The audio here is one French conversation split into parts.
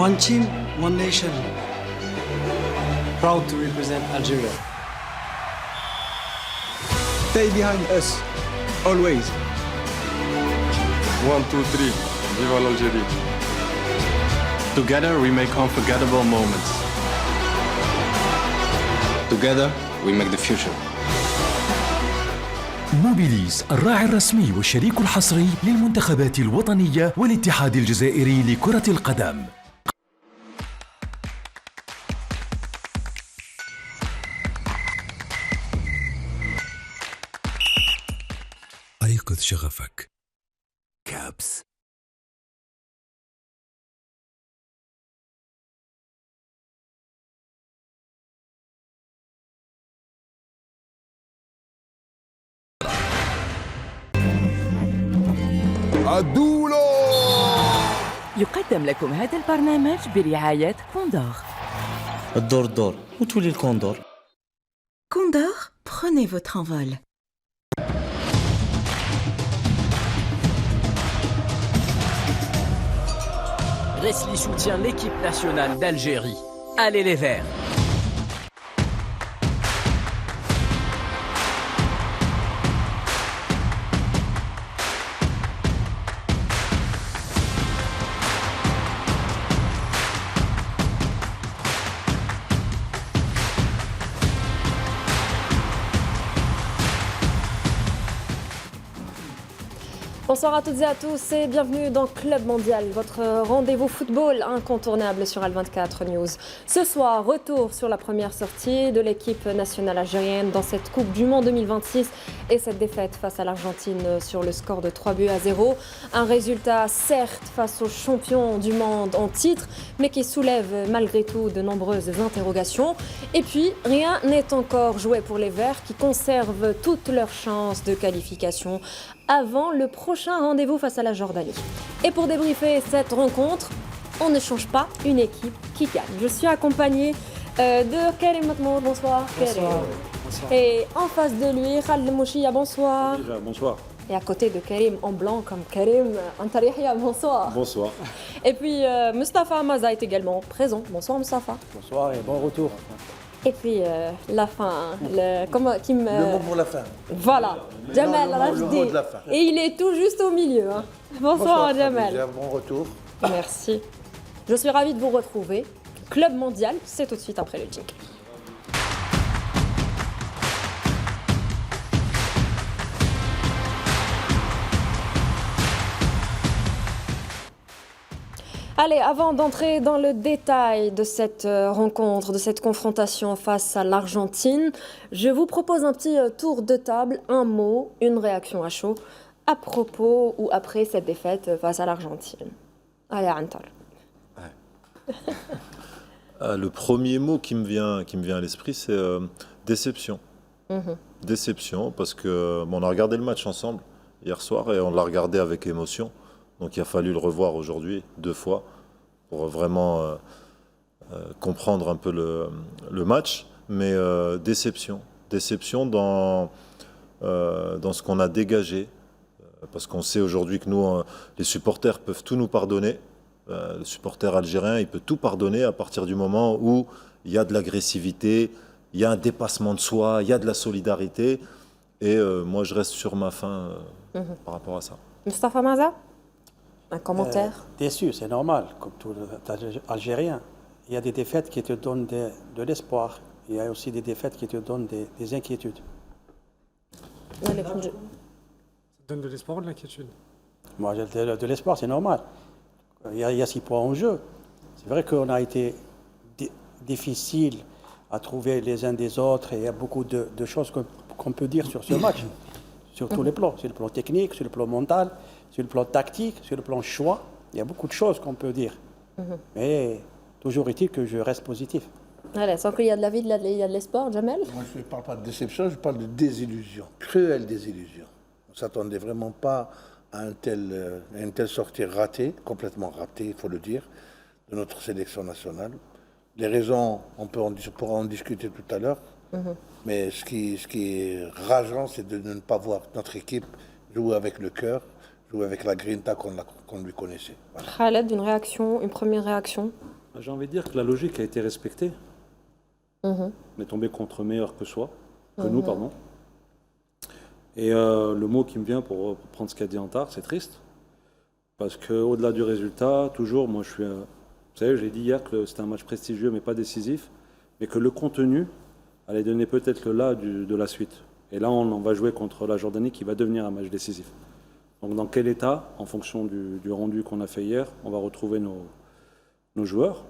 One team, one nation. Proud to represent Algeria. Stay behind us, always. 1, 2, 3. Viva l'Algérie. Together we make unforgettable moments. Together we make the future. موبيليز الراعي الرسمي والشريك الحصري للمنتخبات الوطنية والاتحاد الجزائري لكرة القدم. أيقظ شغفك. كابس. عدولو. يقدم لكم هذا البرنامج برعاية كوندور. الدور دور وتولي الكوندور. كوندور, prenez votre envol. Resli soutient l'équipe nationale d'Algérie. Allez les Verts! Bonsoir à toutes et à tous et bienvenue dans Club Mondial, votre rendez-vous football incontournable sur Al24 News. Ce soir, retour sur la première sortie de l'équipe nationale algérienne dans cette Coupe du Monde 2026 et cette défaite face à l'Argentine sur le score de 3-0. Un résultat certes face aux champions du monde en titre, mais qui soulève malgré tout de nombreuses interrogations. Et puis, rien n'est encore joué pour les Verts qui conservent toutes leurs chances de qualification avant le prochain rendez-vous face à la Jordanie. Et pour débriefer cette rencontre, on ne change pas une équipe qui gagne. Je suis accompagnée de Karim Matmour. Bonsoir. Bonsoir. Karim. Bonsoir. Et en face de lui, Khaled Mouchia. Bonsoir. Déjà, bonsoir. Et à côté de Karim, en blanc comme Karim, Antarihia. Bonsoir. Bonsoir. Et puis Mustafa Maza est également présent. Bonsoir Mustafa. Bonsoir et bon retour. Et puis la fin, le mot pour la fin. Voilà, Jamal le mot de la Rajdi. fin. Et il est tout juste au milieu. Hein. Bonsoir Jamal. Khadija, bon retour. Merci. Je suis ravie de vous retrouver. Club Mondial, c'est tout de suite après le jingle. Allez, avant d'entrer dans le détail de cette rencontre, de cette confrontation face à l'Argentine, je vous propose un petit tour de table, un mot, une réaction à chaud, à propos ou après cette défaite face à l'Argentine. Allez, Antal. Le premier mot qui me vient à l'esprit, c'est déception. Déception, parce que on a regardé le match ensemble hier soir et on l'a regardé avec émotion. Donc il a fallu le revoir aujourd'hui 2 fois pour vraiment comprendre un peu le match. Mais déception dans ce qu'on a dégagé. Parce qu'on sait aujourd'hui que nous, les supporters peuvent tout nous pardonner. Le supporter algérien, il peut tout pardonner à partir du moment où il y a de l'agressivité, il y a un dépassement de soi, il y a de la solidarité. Et moi, je reste sur ma faim par rapport à ça. Mustafa Maza, un commentaire? Déçu, c'est normal, comme tout Algérien. Il y a des défaites qui te donnent de l'espoir. Il y a aussi des défaites qui te donnent des inquiétudes. Ça donne de l'espoir ou de l'inquiétude? Moi, j'ai de l'espoir, c'est normal. Il y a 6 points en jeu. C'est vrai qu'on a été difficile à trouver les uns des autres et il y a beaucoup de choses qu'on peut dire sur ce match, sur tous les plans, sur le plan technique, sur le plan mental, sur le plan tactique, sur le plan choix. Il y a beaucoup de choses qu'on peut dire. Mais toujours est-il que je reste positif. Allez, sans qu'il y a de la vie, il y a de l'espoir, Jamel. Moi, je ne parle pas de déception, je parle de désillusion, cruelle désillusion. On ne s'attendait vraiment pas à une telle sortie ratée, complètement ratée, il faut le dire, de notre sélection nationale. Les raisons, on pourra en discuter tout à l'heure, mais ce qui est rageant, c'est de ne pas voir notre équipe jouer avec le cœur, jouer avec la grinta qu'on lui connaissait. Voilà. Khaled, une première réaction? J'ai envie de dire que la logique a été respectée. On est tombé contre meilleur que nous, pardon. Et le mot qui me vient pour prendre ce qu'a dit Antar, c'est triste. Parce qu'au-delà du résultat, toujours, moi je suis... vous savez, j'ai dit hier que c'était un match prestigieux mais pas décisif, mais que le contenu allait donner peut-être le là de la suite. Et là, on va jouer contre la Jordanie qui va devenir un match décisif. Donc dans quel état, en fonction du rendu qu'on a fait hier, on va retrouver nos joueurs.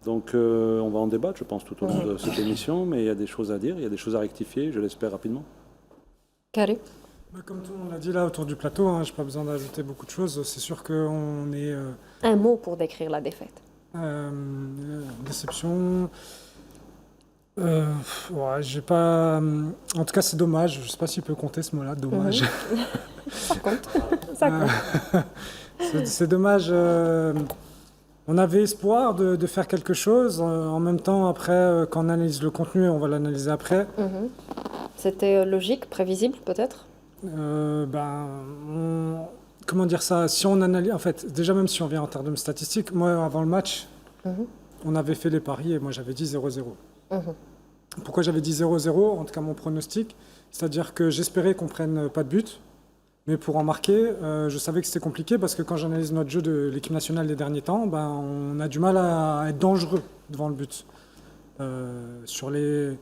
Donc on va en débattre, je pense, tout au long de cette émission, mais il y a des choses à dire, il y a des choses à rectifier, je l'espère rapidement. Karim. Comme tout le monde l'a dit là autour du plateau, je n'ai pas besoin d'ajouter beaucoup de choses. C'est sûr qu'on est... Un mot pour décrire la défaite. Déception... j'ai pas... En tout cas, c'est dommage. Je ne sais pas s'il peut compter ce mot-là, dommage. Ça compte. Ça compte. C'est dommage. On avait espoir de faire quelque chose. En même temps, après, quand on analyse le contenu, on va l'analyser après. C'était logique, prévisible peut-être? Comment dire ça? Si on analyse... En fait, déjà, même si on vient en termes statistiques, moi, avant le match, on avait fait les paris et moi, j'avais dit 0-0. Pourquoi j'avais dit 0-0, en tout cas mon pronostic? C'est-à-dire que j'espérais qu'on prenne pas de but, mais pour en marquer, je savais que c'était compliqué parce que quand j'analyse notre jeu de l'équipe nationale des derniers temps, on a du mal à être dangereux devant le but. Sur les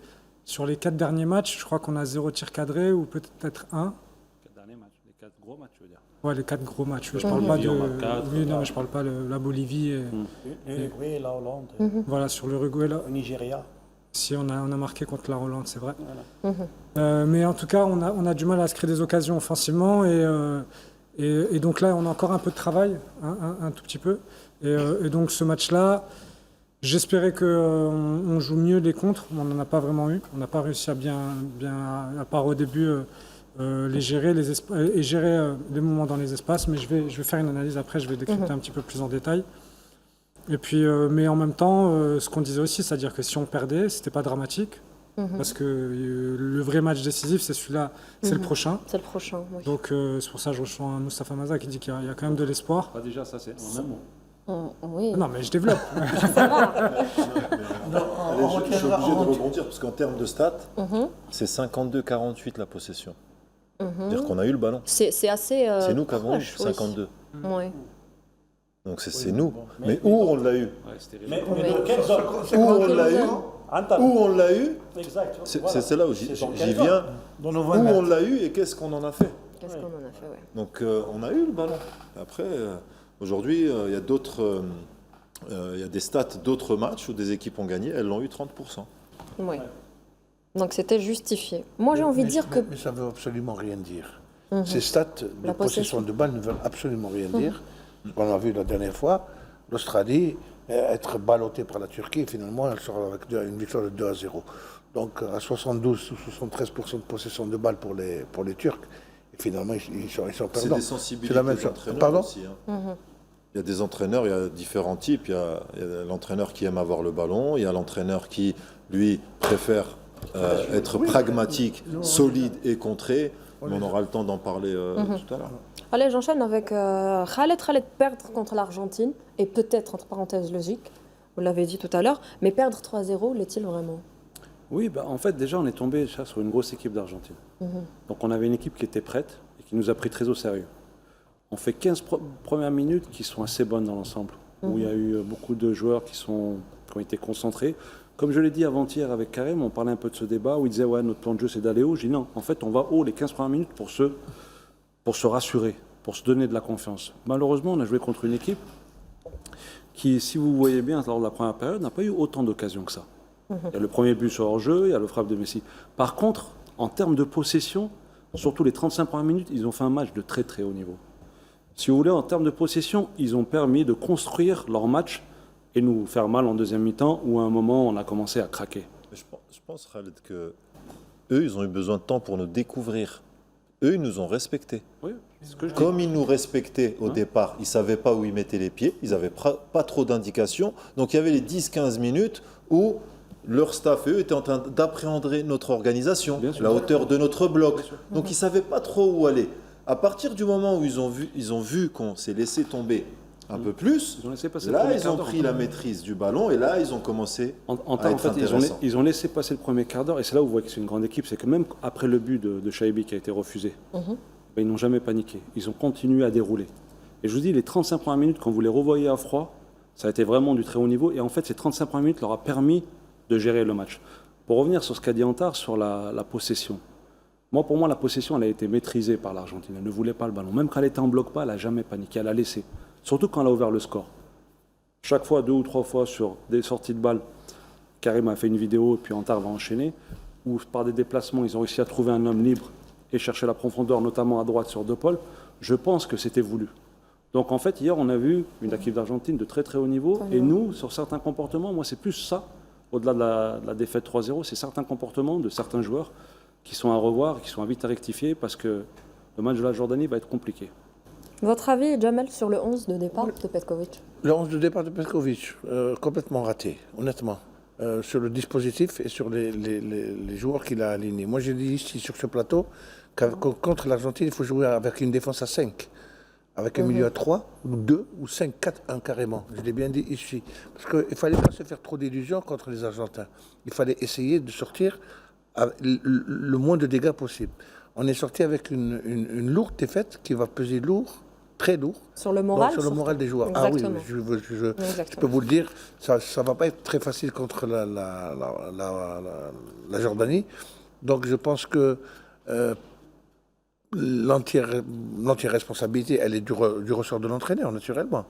4 derniers matchs, je crois qu'on a 0 tir cadré ou peut-être 1. Les 4 derniers matchs, les 4 gros matchs, tu veux dire? Ouais, les 4 gros matchs. Je parle pas de... non, mais je parle pas de la Bolivie. L'Uruguay, la Hollande. Voilà, sur l'Uruguay, le Nigeria. Si on a marqué contre la Hollande, c'est vrai. Voilà. Mais en tout cas, on a du mal à se créer des occasions offensivement. Et donc là, on a encore un peu de travail, un tout petit peu. Et donc ce match-là, j'espérais qu'on joue mieux les contres. On n'en a pas vraiment eu. On n'a pas réussi à bien, à part au début, les gérer, et gérer les moments dans les espaces. Mais je vais faire une analyse après, je vais décrypter un petit peu plus en détail. Et puis, mais en même temps, ce qu'on disait aussi, c'est-à-dire que si on perdait, c'était pas dramatique, parce que le vrai match décisif, c'est celui-là, c'est le prochain. C'est le prochain, oui. Donc c'est pour ça que je rejoins Moustapha Maza qui dit qu'il y a quand même de l'espoir. Déjà, ça c'est en même mot. Oui. Non, mais je développe. Ça va. Je suis obligé de rebondir, parce qu'en termes de stats, c'est 52-48 la possession. C'est-à-dire qu'on a eu le ballon. C'est assez... c'est nous qui avons eu 52. Oui. Donc c'est nous. Mais où on l'a eu? Où on l'a eu? Exact. C'est là où j'y viens. Où on l'a eu et qu'est-ce qu'on en a fait? Qu'est-ce qu'on en a fait, oui. Donc on a eu le ballon. Après, aujourd'hui, il y a d'autres... il y a des stats d'autres matchs où des équipes ont gagné, elles l'ont eu 30%. Oui. Donc c'était justifié. Moi j'ai envie de dire que... Mais ça ne veut absolument rien dire. Ces stats de possession de balle ne veulent absolument rien dire. On a vu la dernière fois, l'Australie être ballottée par la Turquie, et finalement elle sort avec une victoire de 2-0. Donc à 72 ou 73% de possession de balle pour les Turcs, et finalement ils sont perdants. C'est des sensibilités d'entraîneurs aussi. Il y a des entraîneurs, il y a différents types. Il y a l'entraîneur qui aime avoir le ballon, il y a l'entraîneur qui, lui, préfère être pragmatique, solide et contré. Mais on aura le temps d'en parler tout à l'heure. Allez, j'enchaîne avec Khaled perdre contre l'Argentine, et peut-être, entre parenthèses, logique, vous l'avez dit tout à l'heure, mais perdre 3-0, l'est-il vraiment? Oui, en fait, déjà, on est tombé sur une grosse équipe d'Argentine. Donc, on avait une équipe qui était prête et qui nous a pris très au sérieux. On fait 15 premières minutes qui sont assez bonnes dans l'ensemble, où il y a eu beaucoup de joueurs qui ont été concentrés. Comme je l'ai dit avant-hier avec Karim, on parlait un peu de ce débat où il disait « Ouais, notre plan de jeu, c'est d'aller haut ». J'ai dit « Non, en fait, on va haut les 15 premières minutes pour se rassurer, pour se donner de la confiance ». Malheureusement, on a joué contre une équipe qui, si vous voyez bien, lors de la première période, n'a pas eu autant d'occasions que ça. Il y a le premier but sur hors-jeu, il y a le frappe de Messi. Par contre, en termes de possession, surtout les 35 premières minutes, ils ont fait un match de très très haut niveau. Si vous voulez, en termes de possession, ils ont permis de construire leur match et nous faire mal en deuxième mi-temps, où à un moment, on a commencé à craquer. Je pense, Khaled, que eux, ils ont eu besoin de temps pour nous découvrir. Eux, ils nous ont respectés. Oui, comme ils nous respectaient au départ, ils ne savaient pas où ils mettaient les pieds, ils n'avaient pas trop d'indications. Donc il y avait les 10-15 minutes où leur staff et eux étaient en train d'appréhender notre organisation, la hauteur de notre bloc. Donc ils ne savaient pas trop où aller. À partir du moment où ils ont vu qu'on s'est laissé tomber un peu plus. Ils ont laissé passer le Là, premier ils quart ont d'heure. pris la maîtrise du ballon et là, ils ont commencé à En être fait, intéressants. ils ont laissé passer le premier quart d'heure et c'est là où vous voyez que c'est une grande équipe. C'est que même après le but de Chaibi qui a été refusé, ils n'ont jamais paniqué. Ils ont continué à dérouler. Et je vous dis, les 35 premières minutes, quand vous les revoyez à froid, ça a été vraiment du très haut niveau. Et en fait, ces 35 premières minutes leur a permis de gérer le match. Pour revenir sur ce qu'a dit Antar sur la possession. Pour moi, la possession, elle a été maîtrisée par l'Argentine. Elle ne voulait pas le ballon. Même quand elle était en bloc pas, elle n'a jamais paniqué. Elle a laissé. Surtout quand elle a ouvert le score. Chaque fois, 2 ou 3 fois sur des sorties de balles, Karim a fait une vidéo et puis Antar va enchaîner, où par des déplacements, ils ont réussi à trouver un homme libre et chercher la profondeur, notamment à droite sur De Paul. Je pense que c'était voulu. Donc en fait, hier, on a vu une équipe d'Argentine de très très haut niveau. Et nous, sur certains comportements, moi, c'est plus ça, au-delà de la défaite 3-0, c'est certains comportements de certains joueurs qui sont à revoir, qui sont vite à rectifier, parce que le match de la Jordanie va être compliqué. Votre avis, Jamel, sur le 11 de départ de Petkovic? Le 11 de départ de Petkovic, complètement raté, honnêtement, sur le dispositif et sur les joueurs qu'il a alignés. Moi, j'ai dit ici, sur ce plateau, que contre l'Argentine, il faut jouer avec une défense à 5. Avec un milieu à 3, ou 2, ou 5, 4, 1 carrément. Je l'ai bien dit ici. Parce qu'il ne fallait pas se faire trop d'illusions contre les Argentins. Il fallait essayer de sortir le moins de dégâts possible. On est sorti avec une lourde défaite qui va peser lourd, très lourd. Sur le moral? Sur le moral des joueurs. Exactement. Ah oui, je peux vous le dire, ça ne va pas être très facile contre la Jordanie. Donc je pense que l'entière responsabilité, elle est du ressort de l'entraîneur, naturellement.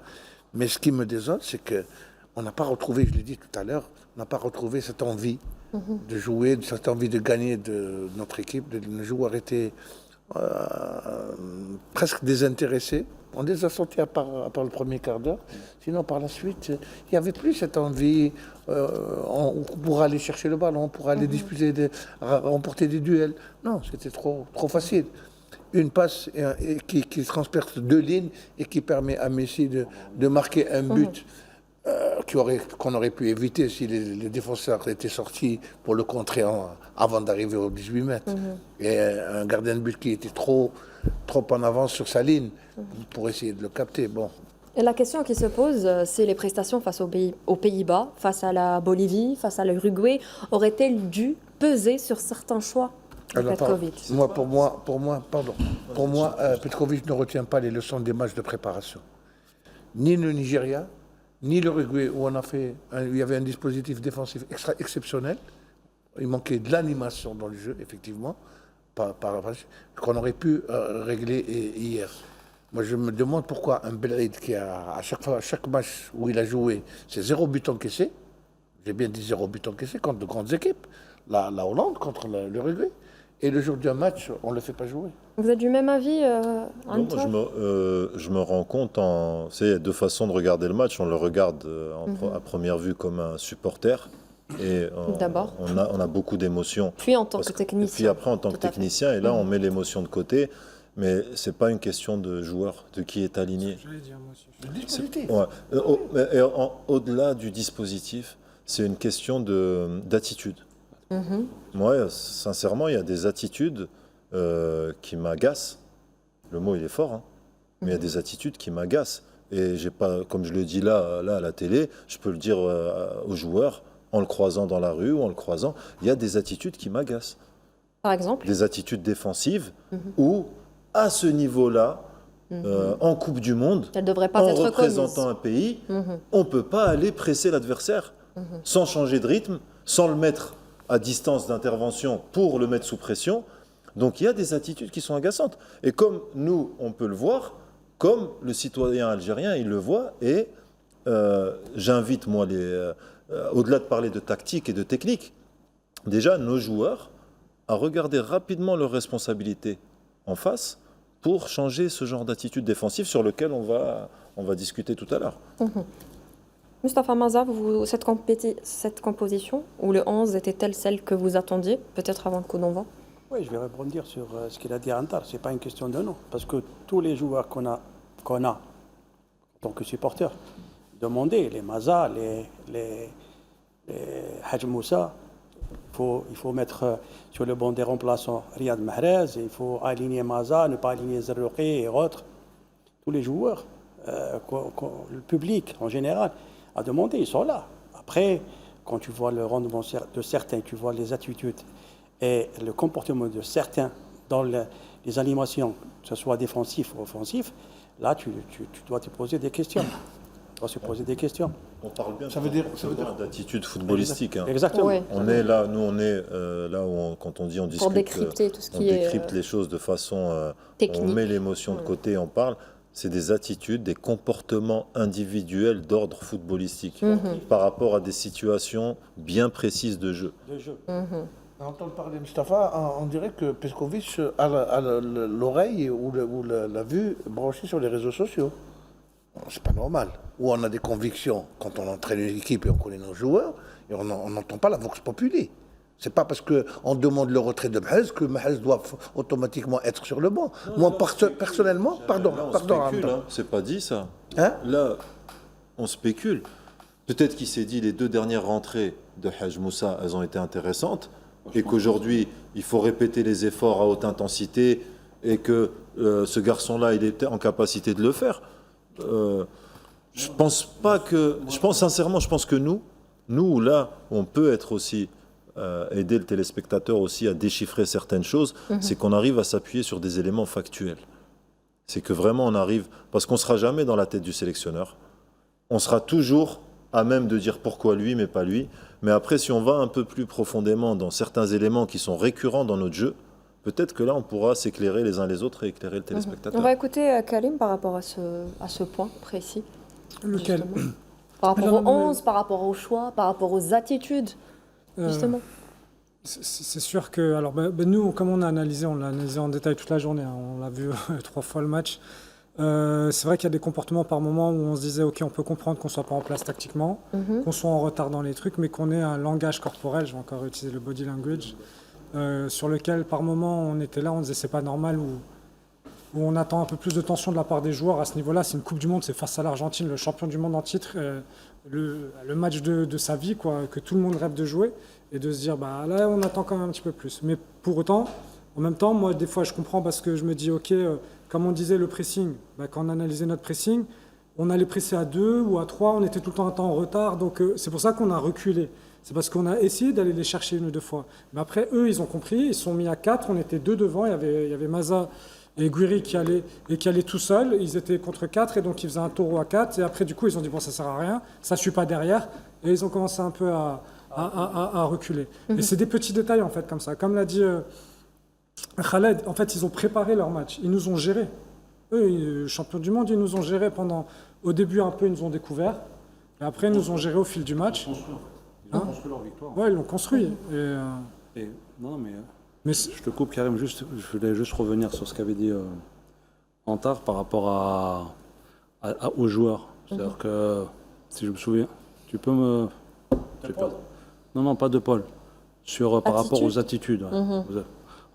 Mais ce qui me désole, c'est qu'on n'a pas retrouvé, je l'ai dit tout à l'heure, on n'a pas retrouvé cette envie de jouer, cette envie de gagner de notre équipe. Les joueurs étaient presque désintéressés. On les a sentis à part le premier quart d'heure. Sinon, par la suite, il n'y avait plus cette envie. On pourra aller chercher le ballon, on pourra aller disputer, remporter des duels. Non, c'était trop facile. Une passe qui transperce 2 lignes et qui permet à Messi de marquer un but qu'on aurait pu éviter si les défenseurs étaient sortis pour le contrer avant d'arriver aux 18 mètres. Et un gardien de but qui était trop en avance sur sa ligne pour essayer de le capter. Bon. Et la question qui se pose, c'est les prestations face aux Pays-Bas, face à la Bolivie, face à l'Uruguay, auraient-elles dû peser sur certains choix de Petkovic? Pour moi, Petkovic ne retient pas les leçons des matchs de préparation. Ni le Nigeria, ni l'Uruguay, où il y avait un dispositif défensif exceptionnel. Il manquait de l'animation dans le jeu, effectivement, qu'on aurait pu régler hier. Moi, je me demande pourquoi un Belride qui a, à chaque match où il a joué, c'est 0 but encaissé. J'ai bien dit 0 but encaissé contre de grandes équipes. La Hollande contre l'Uruguay. Et le jour d'un match, on ne le fait pas jouer. Vous êtes du même avis, Antoine? Je me rends compte, il y a 2 façons de regarder le match. On le regarde à première vue comme un supporter. Et on a beaucoup d'émotions. Puis en tant que technicien. Et puis après en tant que technicien. Et là, on met l'émotion de côté. Mais ce n'est pas une question de joueur, de qui est aligné. Le dispositif. Au-delà du dispositif, c'est une question d'attitude. Moi, sincèrement, il y a des attitudes qui m'agacent. Le mot, il est fort, hein. Mais il y a des attitudes qui m'agacent. Et j'ai pas, comme je le dis là à la télé, je peux le dire aux joueurs, en le croisant dans la rue ou en le croisant, il y a des attitudes qui m'agacent. Par exemple? Des attitudes défensives où, à ce niveau-là, en Coupe du Monde, en représentant un pays, on ne peut pas aller presser l'adversaire sans changer de rythme, sans le mettre à distance d'intervention pour le mettre sous pression. Donc il y a des attitudes qui sont agaçantes. Et comme nous, on peut le voir, comme le citoyen algérien, il le voit, et j'invite, moi, au-delà de parler de tactique et de technique, déjà nos joueurs à regarder rapidement leurs responsabilités en face pour changer ce genre d'attitude défensive sur lequel on va discuter tout à l'heure. Moustapha Mazza, cette composition, où le 11 était-elle celle que vous attendiez, peut-être avant le coup d'envoi? Oui, je vais rebondir sur ce qu'il a dit Antar. Ce n'est pas une question de nom, parce que tous les joueurs qu'on a en tant que supporters, demandez, les Mazza, les Hadj Moussa, il faut mettre sur le banc des remplaçants Riyad Mahrez, il faut aligner Mazza, ne pas aligner Zerrouki et autres. Tous les joueurs, le public en général a demandé, ils sont là. Après, quand tu vois le rendement de certains, tu vois les attitudes et le comportement de certains dans les animations, que ce soit défensif ou offensif, là, tu dois te poser des questions. On doit se poser des questions. On parle bien Ça veut dire d'attitude footballistique. Exactement. Oui. On est là, nous on est là où quand on dit on discute, Pour décrypter tout ce on qui est décrypte les choses de façon, technique. on met l'émotion de côté, on parle. C'est des attitudes, des comportements individuels d'ordre footballistique par rapport à des situations bien précises de jeu. On entend parler de Mustafa, on dirait que Petkovic a l'oreille ou la vue branchée sur les réseaux sociaux. C'est pas normal. Ou on a des convictions quand on entraîne une équipe et on connaît nos joueurs, et on n'entend pas la vox populi. C'est pas parce qu'on demande le retrait de Mahrez que Mahrez doit automatiquement être sur le banc. Moi, personnellement, pardon, C'est pas dit ça. Hein? Là, on spécule. Peut-être qu'il s'est dit les 2 dernières rentrées de Haj Moussa, elles ont été intéressantes, et qu'aujourd'hui, il faut répéter les efforts à haute intensité, et que ce garçon-là, il était en capacité de le faire. Je pense que nous, là, on peut être aussi, aider le téléspectateur aussi à déchiffrer certaines choses, c'est qu'on arrive à s'appuyer sur des éléments factuels. C'est que vraiment on arrive, parce qu'on ne sera jamais dans la tête du sélectionneur, on sera toujours à même de dire pourquoi lui, mais pas lui. Mais après, si on va un peu plus profondément dans certains éléments qui sont récurrents dans notre jeu, peut-être que là, on pourra s'éclairer les uns les autres et éclairer le téléspectateur. On va écouter Karim par rapport à ce point précis. Lequel? Par rapport aux 11, par rapport aux choix, par rapport aux attitudes, justement. C'est sûr que, alors, nous, comme on l'a analysé en détail toute la journée, hein, on l'a vu 3 fois le match. C'est vrai qu'il y a des comportements par moment où on se disait, ok, on peut comprendre qu'on soit pas en place tactiquement, qu'on soit en retard dans les trucs, mais qu'on ait un langage corporel, je vais encore utiliser le body language, sur lequel par moment on était là, on disait c'est pas normal, où on attend un peu plus de tension de la part des joueurs à ce niveau-là. C'est une Coupe du Monde, c'est face à l'Argentine, le champion du monde en titre, le match de sa vie, quoi, que tout le monde rêve de jouer, et de se dire, bah là on attend quand même un petit peu plus. Mais pour autant, en même temps, moi des fois je comprends parce que je me dis, ok, comme on disait le pressing, quand on analysait notre pressing, on allait presser à 2 ou à 3, on était tout le temps un temps en retard, donc c'est pour ça qu'on a reculé. C'est parce qu'on a essayé d'aller les chercher 1 ou 2 fois. Mais après, eux, ils ont compris, ils sont mis à 4, on était 2 devant, il y avait Maza et Guiri qui allaient tout seuls, ils étaient contre 4, et donc ils faisaient un taureau à 4, et après, du coup, ils ont dit, bon, ça sert à rien, ça ne suit pas derrière, et ils ont commencé un peu à reculer. Et c'est des petits détails, en fait, comme ça. Comme l'a dit Khaled, en fait, ils ont préparé leur match, ils nous ont gérés. Eux, champions du monde, ils nous ont gérés au début, un peu, ils nous ont découvert, et après, ils nous ont gérés au fil du match. Ils ont construit leur victoire. Ouais, ils l'ont construit. Mais je te coupe, Karim, je voulais juste revenir sur ce qu'avait dit Antar par rapport aux joueurs. C'est-à-dire que, si je me souviens, tu peux me... Non, pas de Paul. Par rapport aux attitudes. Ouais.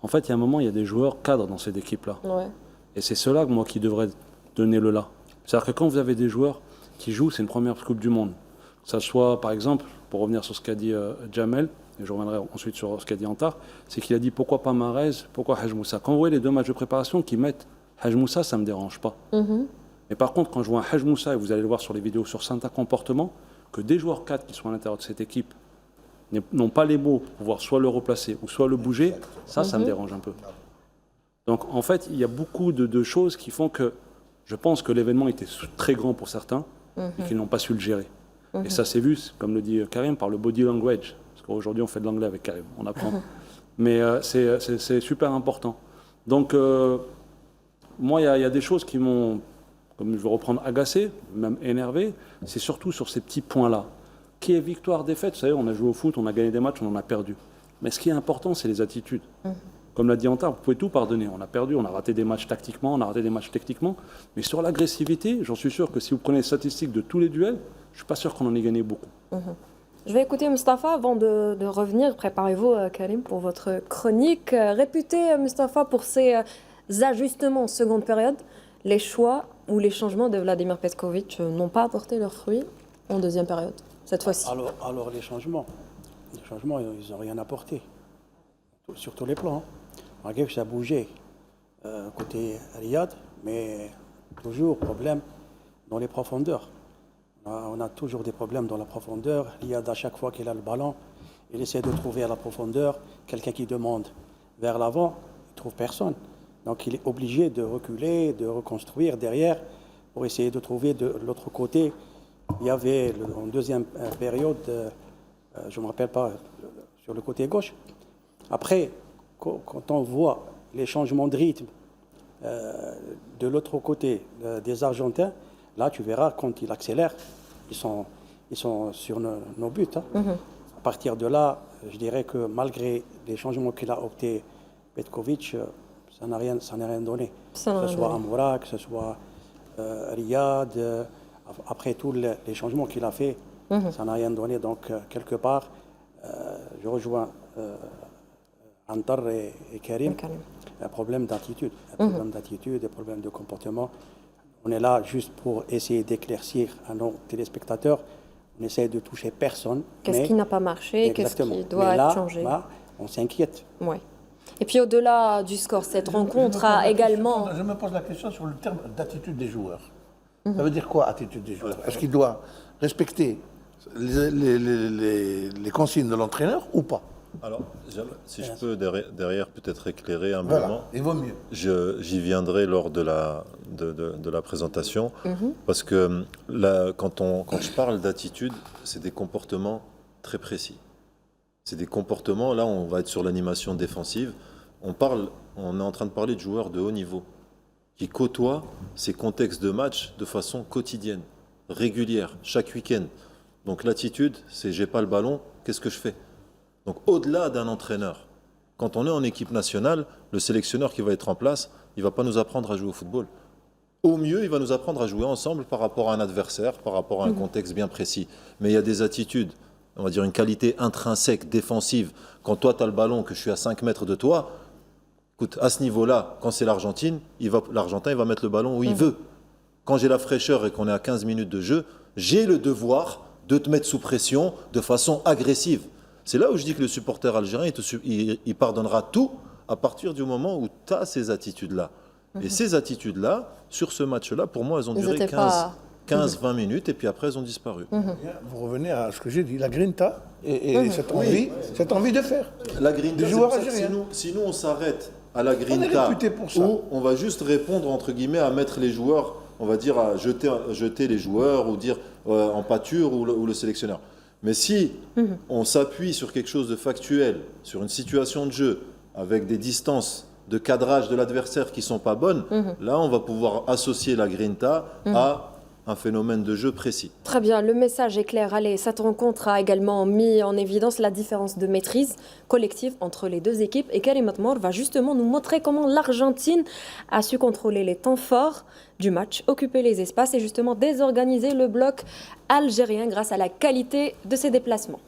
En fait, il y a un moment, il y a des joueurs cadres dans cette équipe-là. Ouais. Et c'est ceux-là, moi, qui devraient donner le là. C'est-à-dire que quand vous avez des joueurs qui jouent, c'est une première Coupe du Monde. Que ça soit, par exemple, pour revenir sur ce qu'a dit Jamel, et je reviendrai ensuite sur ce qu'a dit Antar, c'est qu'il a dit pourquoi pas Mahrez, pourquoi Haj Moussa. Quand vous voyez les 2 matchs de préparation qui mettent Haj Moussa, ça ne me dérange pas. Mais par contre, quand je vois un Haj Moussa, et vous allez le voir sur les vidéos sur certains comportements, que des joueurs 4 qui sont à l'intérieur de cette équipe n'ont pas les mots pour pouvoir soit le replacer ou soit le bouger, ça me dérange un peu. Donc en fait, il y a beaucoup de choses qui font que je pense que l'événement était très grand pour certains et qu'ils n'ont pas su le gérer. Et ça s'est vu, comme le dit Karim, par le body language. Parce qu'aujourd'hui, on fait de l'anglais avec Karim, on apprend. Mais c'est super important. Donc, moi, il y a des choses qui m'ont, comme je veux reprendre, agacé, même énervé. C'est surtout sur ces petits points-là. Qui est victoire, défaite? Vous savez, on a joué au foot, on a gagné des matchs, on en a perdu. Mais ce qui est important, c'est les attitudes. Comme l'a dit Antar, vous pouvez tout pardonner. On a perdu, on a raté des matchs tactiquement, on a raté des matchs techniquement. Mais sur l'agressivité, j'en suis sûr que si vous prenez les statistiques de tous les duels, je ne suis pas sûr qu'on en ait gagné beaucoup. Je vais écouter Mustafa avant de revenir. Préparez-vous, Karim, pour votre chronique. Réputé, Mustafa, pour ses ajustements en seconde période, les choix ou les changements de Vladimir Petkovic n'ont pas apporté leurs fruits en deuxième période, cette fois-ci. Alors les changements, ils n'ont rien apporté, sur tous les plans. Malgré que ça a bougé côté Riyad, mais toujours problème dans les profondeurs. On a toujours des problèmes dans la profondeur. Riyad, à chaque fois qu'il a le ballon, il essaie de trouver à la profondeur quelqu'un qui demande vers l'avant, il ne trouve personne. Donc il est obligé de reculer, de reconstruire derrière pour essayer de trouver de l'autre côté. Il y avait en deuxième période, je ne me rappelle pas, sur le côté gauche. Après, quand on voit les changements de rythme de l'autre côté des Argentins, là tu verras quand ils accélèrent, ils sont sur nos buts. Hein. À partir de là, je dirais que malgré les changements qu'il a opté Petkovic, ça n'a rien donné. Que ce soit Amoura, que ce soit Riyad, après tous les changements qu'il a fait, ça n'a rien donné. Donc, quelque part, je rejoins Antar et Karim. Un problème d'attitude, des problèmes de comportement. On est là juste pour essayer d'éclaircir à nos téléspectateurs. On essaie de toucher personne. Qu'est-ce qui n'a pas marché? Qu'est-ce qui doit être changé? Là, on s'inquiète. Oui. Et puis au-delà du score, cette rencontre a également... Je me pose la question sur le terme d'attitude des joueurs. Ça veut dire quoi, attitude des joueurs? Est-ce qu'il doit respecter les consignes de l'entraîneur ou pas? Alors, si je peux derrière peut-être éclairer un voilà, moment, il vaut mieux. J'y viendrai lors de la présentation, parce que là, quand je parle d'attitude, c'est des comportements très précis. C'est des comportements, là on va être sur l'animation défensive, on est en train de parler de joueurs de haut niveau, qui côtoient ces contextes de match de façon quotidienne, régulière, chaque week-end. Donc l'attitude, c'est j'ai pas le ballon, qu'est-ce que je fais? Donc au-delà d'un entraîneur, quand on est en équipe nationale, le sélectionneur qui va être en place, il ne va pas nous apprendre à jouer au football. Au mieux, il va nous apprendre à jouer ensemble par rapport à un adversaire, par rapport à un contexte bien précis. Mais il y a des attitudes, on va dire une qualité intrinsèque, défensive. Quand toi, tu as le ballon, que je suis à 5 mètres de toi, écoute, à ce niveau-là, quand c'est l'Argentine, l'Argentin, il va mettre le ballon où il veut. Quand j'ai la fraîcheur et qu'on est à 15 minutes de jeu, j'ai le devoir de te mettre sous pression de façon agressive. C'est là où je dis que le supporter algérien, il pardonnera tout à partir du moment où tu as ces attitudes-là. Et ces attitudes-là, sur ce match-là, pour moi, elles ont duré 15-20 minutes et puis après, elles ont disparu. Vous revenez à ce que j'ai dit, la grinta et cette envie de faire. La grinta, si nous, on s'arrête à la grinta, où on va juste répondre, entre guillemets, à mettre les joueurs, on va dire, à jeter les joueurs ou dire en pâture ou le sélectionneur. Mais si on s'appuie sur quelque chose de factuel, sur une situation de jeu, avec des distances de cadrage de l'adversaire qui ne sont pas bonnes, là, on va pouvoir associer la grinta à un phénomène de jeu précis. Très bien, le message est clair. Allez, cette rencontre a également mis en évidence la différence de maîtrise collective entre les deux équipes. Et Karim Atmor va justement nous montrer comment l'Argentine a su contrôler les temps forts du match, occuper les espaces et justement désorganiser le bloc algérien grâce à la qualité de ses déplacements.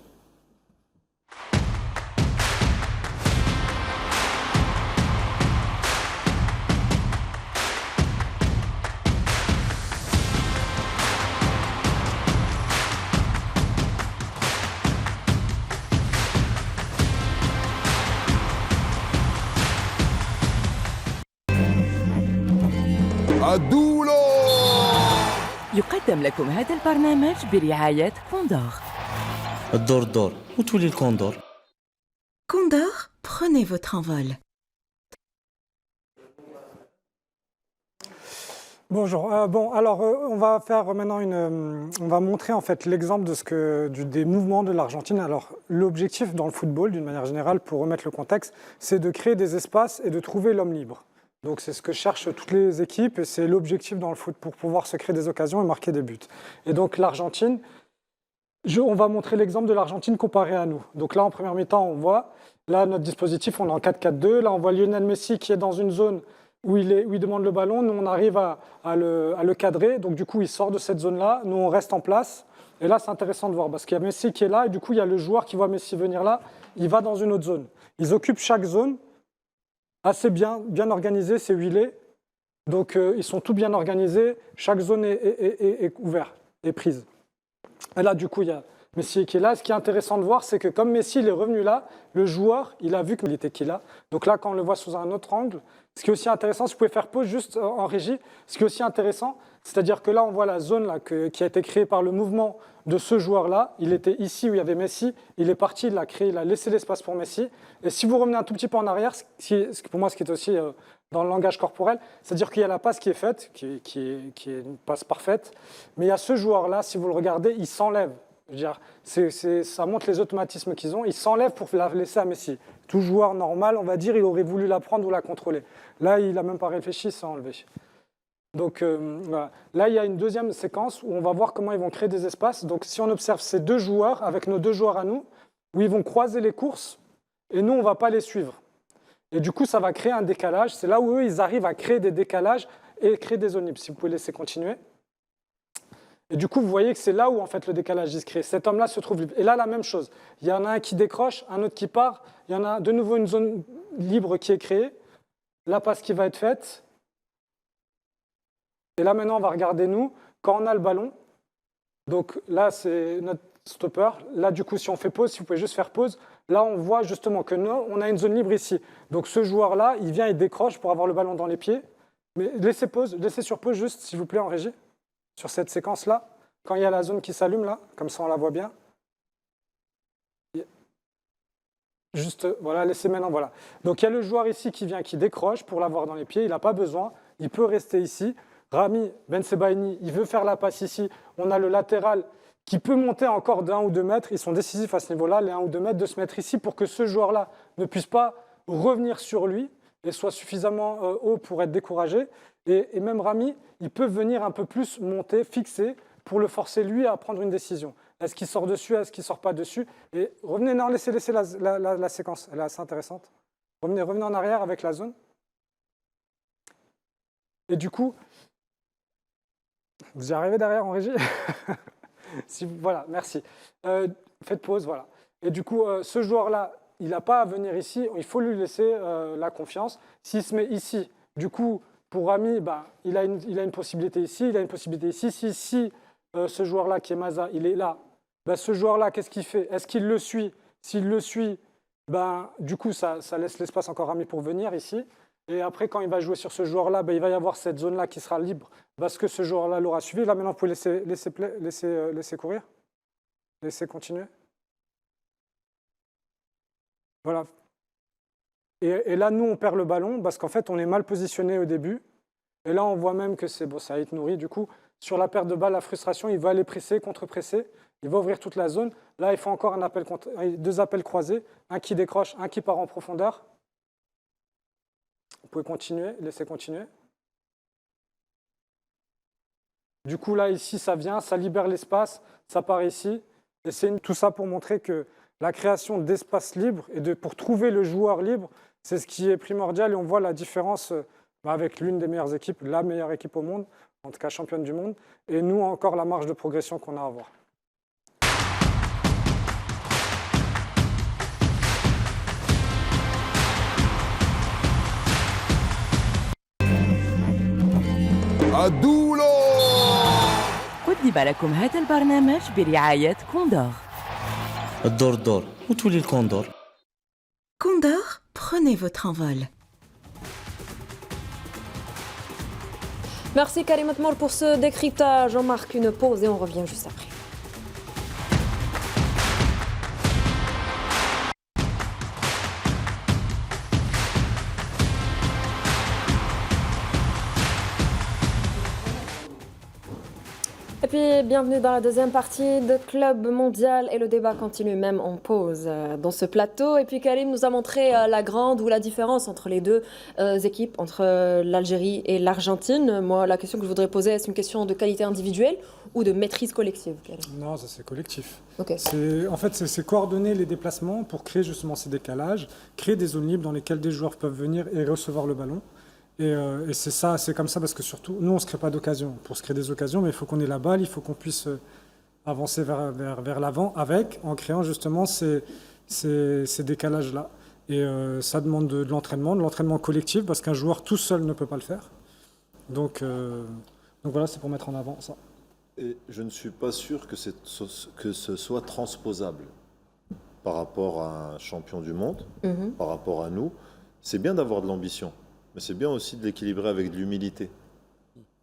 عدولو يقدم لكم هذا البرنامج برعاية كوندور. الدور دور وتولي الكوندور. Condor, prenez votre envol. Bonjour. Alors on va faire maintenant on va montrer en fait l'exemple des mouvements de l'Argentine. Alors l'objectif dans le football, d'une manière générale, pour remettre le contexte, c'est de créer des espaces et de trouver l'homme libre. Donc c'est ce que cherchent toutes les équipes et c'est l'objectif dans le foot pour pouvoir se créer des occasions et marquer des buts. Et donc l'Argentine, on va montrer l'exemple de l'Argentine comparé à nous. Donc là en première mi-temps on voit, là notre dispositif on est en 4-4-2, là on voit Lionel Messi qui est dans une zone où il demande le ballon, nous on arrive à le cadrer, donc du coup il sort de cette zone-là, nous on reste en place. Et là c'est intéressant de voir parce qu'il y a Messi qui est là et du coup il y a le joueur qui voit Messi venir là, il va dans une autre zone. Ils occupent chaque zone. Assez bien organisé, c'est huilé. Donc ils sont tout bien organisés. Chaque zone est ouverte, est prise. Et là, du coup, il y a Messi qui est là. Ce qui est intéressant de voir, c'est que comme Messi il est revenu là, le joueur, il a vu qu'il était qui là. Donc là, quand on le voit sous un autre angle, ce qui est aussi intéressant, si vous pouvez faire pause juste en régie, ce qui est aussi intéressant, c'est-à-dire que là, on voit la zone là, qui a été créée par le mouvement de ce joueur-là. Il était ici où il y avait Messi, il est parti, il a créé, il a laissé l'espace pour Messi. Et si vous revenez un tout petit peu en arrière, pour moi, ce qui est aussi dans le langage corporel, c'est-à-dire qu'il y a la passe qui est faite, qui est une passe parfaite, mais il y a ce joueur-là, si vous le regardez, il s'enlève. Je veux dire, ça montre les automatismes qu'ils ont. Il s'enlève pour la laisser à Messi. Tout joueur normal, on va dire, il aurait voulu la prendre ou la contrôler. Là, il n'a même pas réfléchi, sans enlever. Donc voilà. Là, il y a une deuxième séquence où on va voir comment ils vont créer des espaces. Donc si on observe ces deux joueurs, avec nos deux joueurs à nous, où ils vont croiser les courses, et nous, on ne va pas les suivre. Et du coup, ça va créer un décalage. C'est là où eux, ils arrivent à créer des décalages et créer des zones libres. Si vous pouvez laisser continuer. Et du coup, vous voyez que c'est là où en fait, le décalage se crée. Cet homme-là se trouve libre. Et là, la même chose. Il y en a un qui décroche, un autre qui part. Il y en a de nouveau une zone libre qui est créée. La passe qui va être faite. Et là, maintenant, on va regarder, nous, quand on a le ballon. Donc là, c'est notre stopper. Là, du coup, si on fait pause, si vous pouvez juste faire pause, là, on voit justement que nous, on a une zone libre ici. Donc ce joueur-là, il vient, il décroche pour avoir le ballon dans les pieds. Mais laissez sur pause juste, s'il vous plaît, en régie. Sur cette séquence-là, quand il y a la zone qui s'allume, là, comme ça on la voit bien. Juste, voilà, laissez maintenant, voilà. Donc il y a le joueur ici qui vient, qui décroche pour l'avoir dans les pieds, il n'a pas besoin, il peut rester ici. Rami Bensebaini, il veut faire la passe ici. On a le latéral qui peut monter encore d'1 ou 2 mètres, ils sont décisifs à ce niveau-là, les 1 ou 2 mètres, de se mettre ici pour que ce joueur-là ne puisse pas revenir sur lui et soit suffisamment haut pour être découragé. Et même Rami, il peut venir un peu plus monter, fixer, pour le forcer lui à prendre une décision. Est-ce qu'il sort dessus, est-ce qu'il ne sort pas dessus? Et revenez, non, laissez la séquence, elle est assez intéressante. Revenez en arrière avec la zone. Et du coup, vous y arrivez derrière en régie? Voilà, merci. Faites pause, voilà. Et du coup, ce joueur-là, il n'a pas à venir ici, il faut lui laisser la confiance. S'il se met ici, du coup, pour Rami, il a une possibilité ici, il a une possibilité ici. Si ce joueur-là, qui est Maza, il est là, ce joueur-là, qu'est-ce qu'il fait? Est-ce qu'il le suit? S'il le suit, du coup, ça laisse l'espace encore à Rami pour venir ici. Et après, quand il va jouer sur ce joueur-là, il va y avoir cette zone-là qui sera libre parce que ce joueur-là l'aura suivi. Là, maintenant, vous pouvez laisser courir. Laisser continuer. Voilà. Et là, nous, on perd le ballon parce qu'en fait, on est mal positionné au début. Et là, on voit même que c'est bon, ça a été nourri. Du coup, sur la perte de balle, la frustration, il va aller presser, contre-presser. Il va ouvrir toute la zone. Là, il faut encore deux appels croisés. Un qui décroche, un qui part en profondeur. Vous pouvez continuer, laisser continuer. Du coup, là, ici, ça vient, ça libère l'espace, ça part ici. Et c'est tout ça pour montrer que la création d'espace libre et pour trouver le joueur libre, c'est ce qui est primordial. Et on voit la différence avec l'une des meilleures équipes, la meilleure équipe au monde, en tout cas championne du monde. Et nous, encore la marge de progression qu'on a à avoir. عدولو قدم لكم هذا البرنامج برعاية كوندور. الدور دور وتولي الكوندور. Condor, prenez votre envol. Merci Karim Atmour pour ce décryptage. On marque une pause et on revient juste après. Et puis, bienvenue dans la deuxième partie de Club Mondial et le débat continue même en pause dans ce plateau. Et puis Karim nous a montré la grande ou la différence entre les deux équipes, entre l'Algérie et l'Argentine. Moi, la question que je voudrais poser, est-ce une question de qualité individuelle ou de maîtrise collective, Karim? Non, ça c'est collectif. Okay. En fait, c'est coordonner les déplacements pour créer justement ces décalages, créer des zones libres dans lesquelles des joueurs peuvent venir et recevoir le ballon. Et c'est ça, c'est comme ça parce que surtout, nous on ne se crée pas d'occasion. Pour se créer des occasions, mais il faut qu'on ait la balle, il faut qu'on puisse avancer vers l'avant en créant justement ces décalages-là. Et ça demande de l'entraînement collectif parce qu'un joueur tout seul ne peut pas le faire. Donc voilà, c'est pour mettre en avant ça. Et je ne suis pas sûr que ce soit transposable par rapport à un champion du monde, par rapport à nous. C'est bien d'avoir de l'ambition, mais c'est bien aussi de l'équilibrer avec de l'humilité.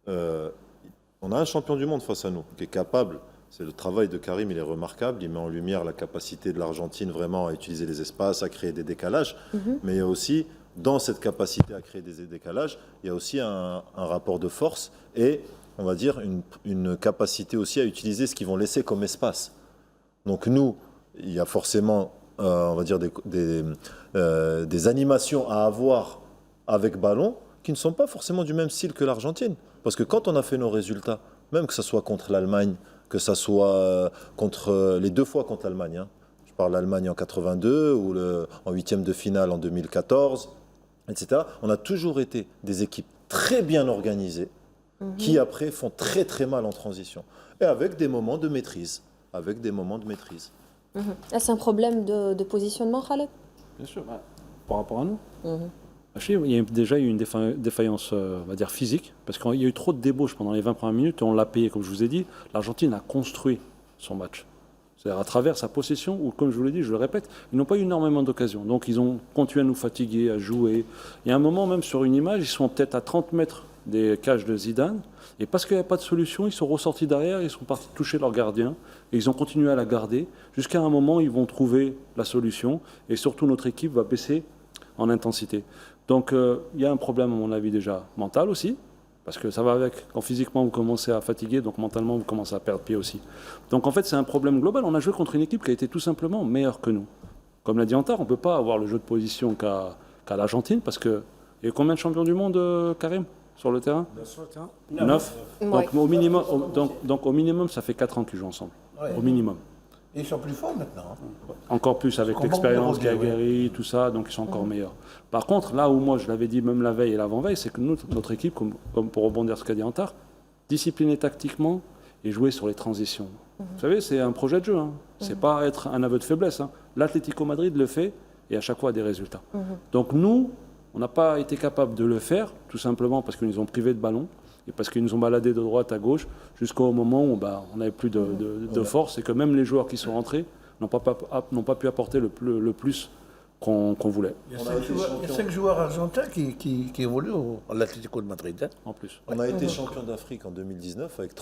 On a un champion du monde face à nous qui est capable. C'est le travail de Karim, il est remarquable. Il met en lumière la capacité de l'Argentine vraiment à utiliser les espaces, à créer des décalages. Mais il y a aussi, dans cette capacité à créer des décalages, il y a aussi un rapport de force et, on va dire, une capacité aussi à utiliser ce qu'ils vont laisser comme espace. Donc nous, il y a forcément, on va dire, des animations à avoir avec ballon qui ne sont pas forcément du même style que l'Argentine. Parce que quand on a fait nos résultats, même que ce soit contre l'Allemagne, que ce soit contre les 2 fois contre l'Allemagne, hein. Je parle de l'Allemagne en 82 ou en 8e de finale en 2014, etc. On a toujours été des équipes très bien organisées qui après font très très mal en transition et avec des moments de maîtrise. Est-ce un problème de positionnement, Khaled? Bien sûr, par rapport à nous. Il y a déjà eu une défaillance, on va dire, physique, parce qu'il y a eu trop de débauches pendant les 20 premières minutes, et on l'a payé, comme je vous ai dit. L'Argentine a construit son match. C'est-à-dire à travers sa possession, où, comme je vous l'ai dit, je le répète, ils n'ont pas eu énormément d'occasions. Donc ils ont continué à nous fatiguer, à jouer. Il y a un moment, même sur une image, ils sont peut-être à 30 mètres des cages de Zidane, et parce qu'il n'y avait pas de solution, ils sont ressortis derrière, ils sont partis toucher leur gardien, et ils ont continué à la garder, jusqu'à un moment, ils vont trouver la solution, et surtout notre équipe va baisser en intensité. Donc il y a un problème, à mon avis, déjà mental aussi, parce que ça va avec, quand physiquement vous commencez à fatiguer, donc mentalement vous commencez à perdre pied aussi. Donc en fait c'est un problème global. On a joué contre une équipe qui a été tout simplement meilleure que nous. Comme l'a dit Antar, on ne peut pas avoir le jeu de position qu'à l'Argentine, parce que... Il y a combien de champions du monde, Karim, sur le terrain? 9. Donc, au minimum, ça fait 4 ans qu'ils jouent ensemble. Au minimum. Et ils sont plus forts maintenant. Encore plus avec l'expérience, Gaguerri, tout ça, donc ils sont encore meilleurs. Par contre, là où moi je l'avais dit même la veille et l'avant-veille, c'est que notre équipe, comme pour rebondir sur ce qu'a dit Antar, disciplinée tactiquement et jouer sur les transitions. Vous savez, c'est un projet de jeu, hein. C'est pas être un aveu de faiblesse, hein. L'Atlético Madrid le fait et à chaque fois a des résultats. Donc nous, on n'a pas été capable de le faire, tout simplement parce qu'ils nous ont privés de ballon et parce qu'ils nous ont baladé de droite à gauche jusqu'au moment où on n'avait plus de force et que même les joueurs qui sont rentrés n'ont pas pu apporter le plus qu'on voulait. Il y a 5 joueurs argentins qui évoluent à l'Atlético de Madrid. Hein. En plus. On a été champion d'Afrique en 2019 avec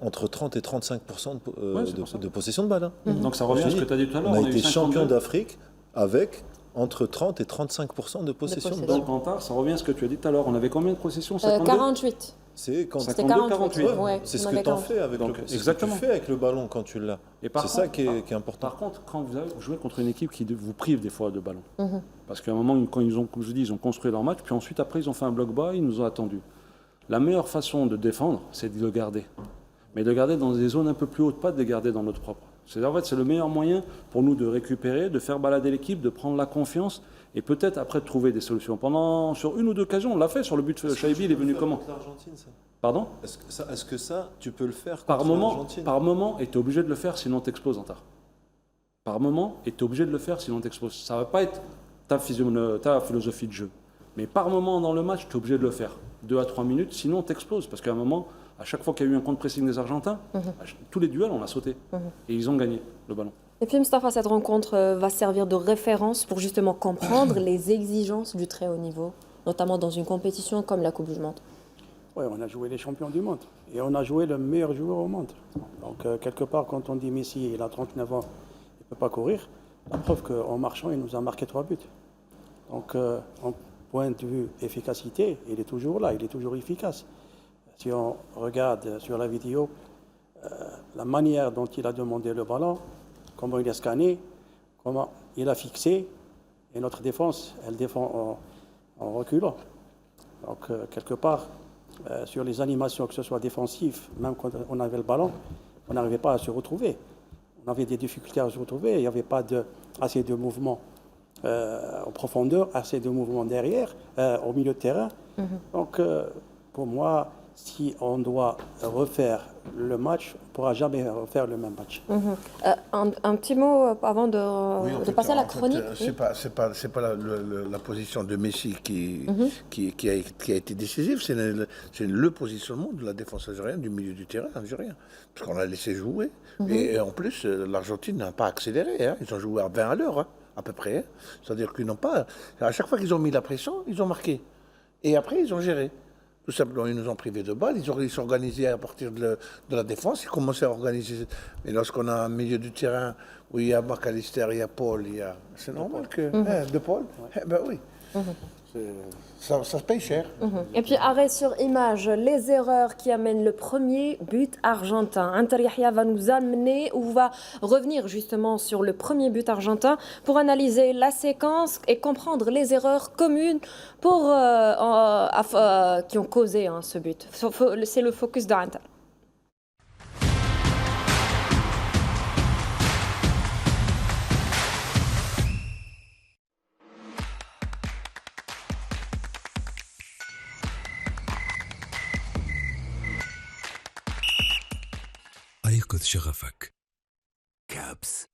entre 30 et 35% de possession de balle. Hein. Donc ça revient à ce que tu as dit tout à l'heure. On a été champion d'Afrique avec entre 30 et 35% de possession de balle. Donc Antar, ça revient à ce que tu as dit tout à l'heure. On avait combien de possessions? 48. C'était 48. Ouais, c'est ce que tu en fais avec le ballon quand tu l'as. C'est ça qui est important. Par contre, quand vous avez joué contre une équipe qui vous prive des fois de ballon, parce qu'à un moment, quand ils ont, comme je dis, ils ont construit leur match, puis ensuite, après, ils ont fait un bloc bas, ils nous ont attendus. La meilleure façon de défendre, c'est de le garder. Mais de le garder dans des zones un peu plus hautes, pas de les garder dans notre propre. En fait, c'est le meilleur moyen pour nous de récupérer, de faire balader l'équipe, de prendre la confiance et peut-être après de trouver des solutions. Sur une ou deux occasions, on l'a fait sur le but de Chaibi, il est venu comment? Pardon? Est-ce que ça, tu peux le faire par moment, et tu es obligé de le faire, sinon tu exploses en tard. Par moment, et tu es obligé de le faire, sinon tu exploses. Ça ne va pas être ta philosophie de jeu. Mais par moment dans le match, tu es obligé de le faire. 2 à 3 minutes, sinon tu exploses. Parce qu'à un moment, à chaque fois qu'il y a eu un contre-pressing des Argentins, tous les duels, on a sauté. Et ils ont gagné le ballon. Et puis, Mustapha, cette rencontre va servir de référence pour justement comprendre les exigences du très haut niveau, notamment dans une compétition comme la Coupe du Monde. Oui, on a joué les champions du monde. Et on a joué le meilleur joueur au monde. Donc, quelque part, quand on dit Messi, il a 39 ans, il ne peut pas courir, la preuve qu'en marchant, il nous a marqué 3 buts. Donc, en point de vue efficacité, il est toujours là, il est toujours efficace. Si on regarde sur la vidéo, la manière dont il a demandé le ballon, comment il a scanné, comment il a fixé, et notre défense, elle défend en reculant. Donc, quelque part, sur les animations, que ce soit défensif, même quand on avait le ballon, on n'arrivait pas à se retrouver. On avait des difficultés à se retrouver, il n'y avait pas assez de mouvements en profondeur, assez de mouvements derrière, au milieu de terrain. Donc, pour moi, si on doit refaire le match, on ne pourra jamais refaire le même match. Un petit mot avant de passer à la chronique. C'est pas la position de Messi qui a été décisive, c'est le positionnement de la défense algérienne, du milieu du terrain algérien. Parce qu'on l'a laissé jouer. Et en plus, l'Argentine n'a pas accéléré. Hein. Ils ont joué à 20 à l'heure, hein, à peu près. Hein. C'est-à-dire qu'ils n'ont pas... À chaque fois qu'ils ont mis la pression, ils ont marqué. Et après, ils ont géré. Tout simplement, ils nous ont privés de balles. Ils s'organisaient à partir de la défense. Ils commençaient à organiser. Mais lorsqu'on a un milieu du terrain où il y a McAllister, il y a Paul, c'est normal que... De Paul ben oui. Ça se paye cher. Et puis, arrêt sur image, les erreurs qui amènent le premier but argentin. Inter Yahia va nous amener, ou va revenir justement sur le premier but argentin pour analyser la séquence et comprendre les erreurs communes qui ont causé ce but. C'est le focus d'Inter. أيقظ شغفك. كابس.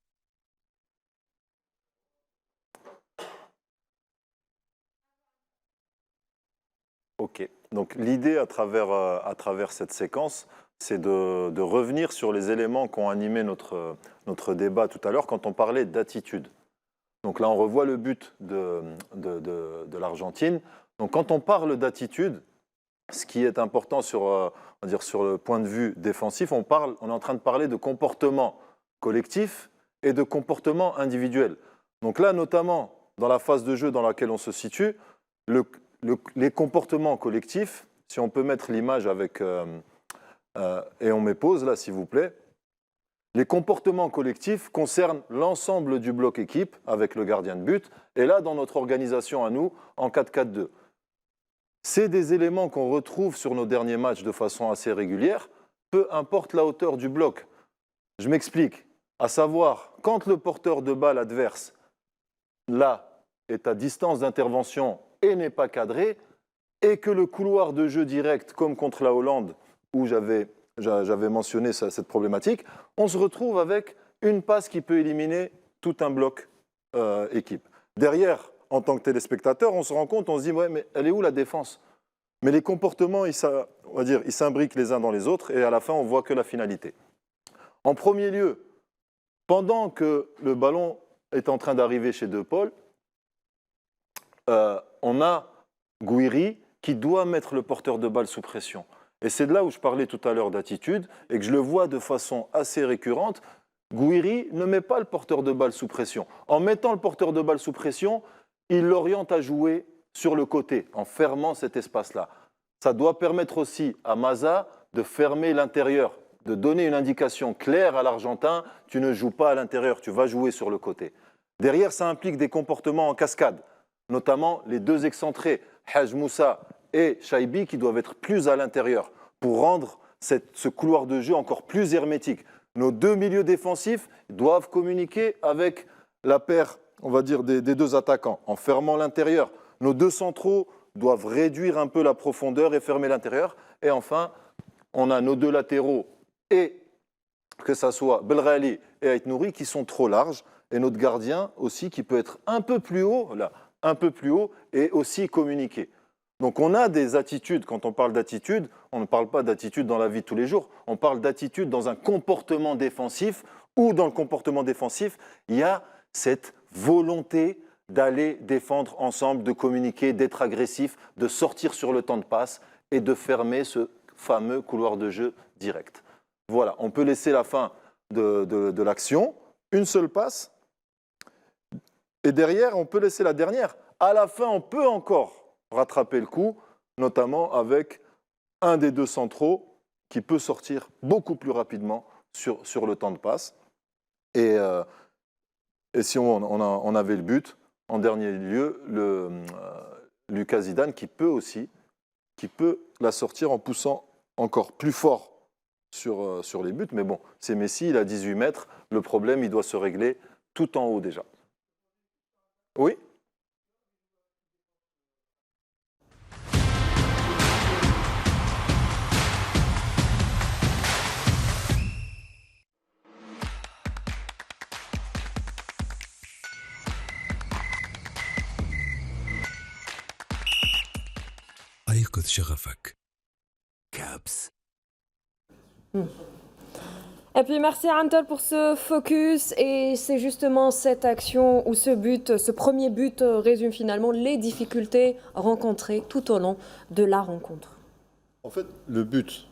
Ok. Donc l'idée à travers cette séquence, c'est de revenir sur les éléments qui ont animé notre débat tout à l'heure quand on parlait d'attitude. Donc là, on revoit le but de l'Argentine. Donc quand on parle d'attitude, ce qui est important sur le point de vue défensif, on est en train de parler de comportement collectif et de comportement individuel. Donc là, notamment, dans la phase de jeu dans laquelle on se situe, les comportements collectifs, si on peut mettre l'image avec... et on met pause là, s'il vous plaît. Les comportements collectifs concernent l'ensemble du bloc équipe avec le gardien de but. Et là, dans notre organisation à nous, en 4-4-2. C'est des éléments qu'on retrouve sur nos derniers matchs de façon assez régulière, peu importe la hauteur du bloc. Je m'explique. À savoir, quand le porteur de balle adverse, là, est à distance d'intervention et n'est pas cadré, et que le couloir de jeu direct, comme contre la Hollande, où j'avais mentionné cette problématique, on se retrouve avec une passe qui peut éliminer tout un bloc équipe. Derrière, en tant que téléspectateur, on se rend compte, on se dit, ouais, mais elle est où la défense? Mais les comportements, ils s'imbriquent les uns dans les autres, et à la fin, on voit que la finalité. En premier lieu, pendant que le ballon est en train d'arriver chez De Paul, on a Gouiri qui doit mettre le porteur de balle sous pression. Et c'est de là où je parlais tout à l'heure d'attitude, et que je le vois de façon assez récurrente. Gouiri ne met pas le porteur de balle sous pression. En mettant le porteur de balle sous pression, il l'oriente à jouer sur le côté, en fermant cet espace-là. Ça doit permettre aussi à Maza de fermer l'intérieur, de donner une indication claire à l'Argentin, tu ne joues pas à l'intérieur, tu vas jouer sur le côté. Derrière, ça implique des comportements en cascade, notamment les deux excentrés, Haj Moussa et Chaibi, qui doivent être plus à l'intérieur pour rendre ce couloir de jeu encore plus hermétique. Nos deux milieux défensifs doivent communiquer avec la paire, on va dire, des deux attaquants, en fermant l'intérieur. Nos deux centraux doivent réduire un peu la profondeur et fermer l'intérieur. Et enfin, on a nos deux latéraux, et que ce soit Belghali et Ait Nouri, qui sont trop larges, et notre gardien aussi, qui peut être un peu plus haut, là, un peu plus haut, et aussi communiquer. Donc on a des attitudes, quand on parle d'attitude, on ne parle pas d'attitude dans la vie de tous les jours, on parle d'attitude dans un comportement défensif, où dans le comportement défensif, il y a cette volonté d'aller défendre ensemble, de communiquer, d'être agressif, de sortir sur le temps de passe et de fermer ce fameux couloir de jeu direct. Voilà, on peut laisser la fin de l'action, une seule passe, et derrière, on peut laisser la dernière. À la fin, on peut encore rattraper le coup, notamment avec un des deux centraux qui peut sortir beaucoup plus rapidement sur le temps de passe. Et si on avait le but, en dernier lieu, Lucas Zidane qui peut la sortir en poussant encore plus fort sur les buts. Mais bon, c'est Messi, il a 18 mètres. Le problème, il doit se régler tout en haut déjà. Oui ? أيقظ شغفك. كابس. Et puis merci à Antel pour ce focus et c'est justement cette action ou ce but, ce premier but résume finalement les difficultés rencontrées tout au long de la rencontre. En fait, le but